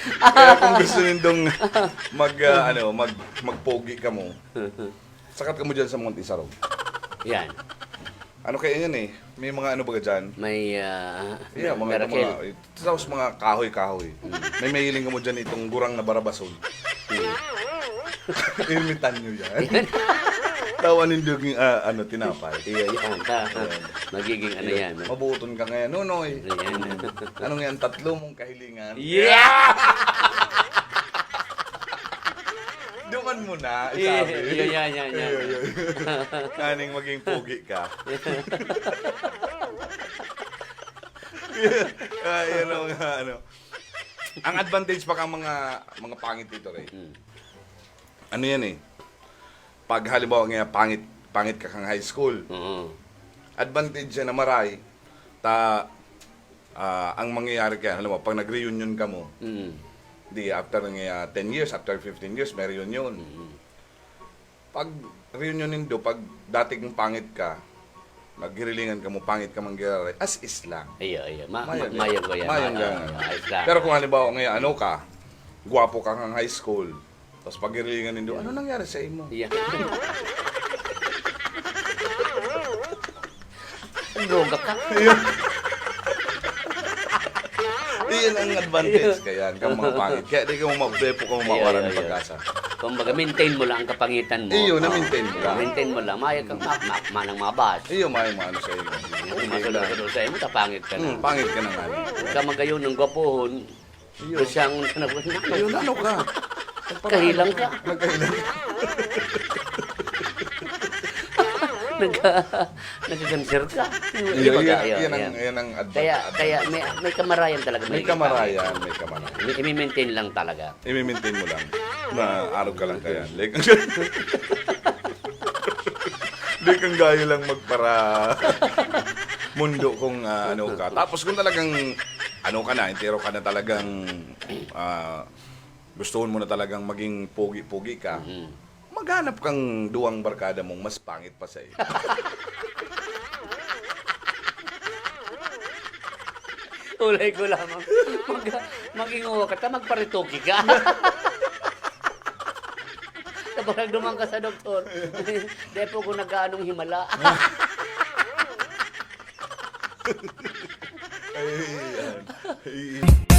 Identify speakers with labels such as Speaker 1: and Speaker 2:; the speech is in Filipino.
Speaker 1: Kaya kung gusto nindong magpogi ka mo, sakat ka mo dyan sa Montisaro.
Speaker 2: Yan.
Speaker 1: Ano kaya yan eh? May mga ano ba dyan?
Speaker 2: May
Speaker 1: Yeah,
Speaker 2: Miracle.
Speaker 1: tapos mga kahoy-kahoy. May mahiling ka mo dyan itong gurang na barabason. Imitan nyo yan. Tawanin yung tinapay.
Speaker 2: Iya, yan. Magiging ano yan.
Speaker 1: Mabuton ka ngayon. Nunoy.
Speaker 2: Yan.
Speaker 1: Anong yan? 3 mong kahilingan.
Speaker 2: Yeah!
Speaker 1: Duman mo na.
Speaker 2: Yan.
Speaker 1: Isabi. Kaning maging pogi ka. Yan ang ano. Ang advantage pa kang mga pangit dito, Ray. Ano yan eh? Pag halimbawa nga pangit ka kang high school, advantage yan na maray, ang mangyayari kaya, halimbawa, pag nag-reunion ka mo, di after nga 10 years, after 15 years, may reunion. Pag reunionin do, pag dating pangit ka, naghirilingan ka mo, pangit ka mangyayari, as is lang.
Speaker 2: Iya. Mayang ko yan.
Speaker 1: Mayang ganun.
Speaker 2: Ayos lang.
Speaker 1: Pero kung halimbawa ngayon, ano ka, gwapo ka kang high school, tapos pag hirilingan nindo, ano nangyari sa imo?
Speaker 2: Iya. Droga ka.
Speaker 1: Iyan ang advantage kaya kang mga pangit. Kaya di ka mo mabepo ka mo mawala ng pag-asa.
Speaker 2: Kumbaga, maintain mo lang ang kapangitan mo.
Speaker 1: Iyo, na-maintain mo lang.
Speaker 2: Maintain mo lang. Mayag kang manang mabas.
Speaker 1: Iyo, may ano sa iyo.
Speaker 2: Kung masunod sa iyo, tapangit ka na.
Speaker 1: Pangit ka na nga.
Speaker 2: Ka magayon ng gwapohon, siyang
Speaker 1: Ayun, ano ka?
Speaker 2: kahilang ka.
Speaker 1: Nagkahilang.
Speaker 2: Nagkakanser ka.
Speaker 1: Yan ang advantage.
Speaker 2: Kaya may kamarayan talaga.
Speaker 1: May kamarayan.
Speaker 2: I-maintain lang talaga.
Speaker 1: I-maintain mo lang. Na araw ka lang kaya. Like, di kang gaya lang magpara mundo kung ano ka. Tapos kung talagang ano ka na, entero ka na talagang gustuhon mo na talagang maging pogi-pogi ka, maghanap kang duwang barkada mong mas pangit pa sa iyo.
Speaker 2: Ulay ko lamang. Mag-inguha ka, magparitoki ka. Kapag dumang ka sa doktor, depo ko nag-aanong himala.
Speaker 1: Ay,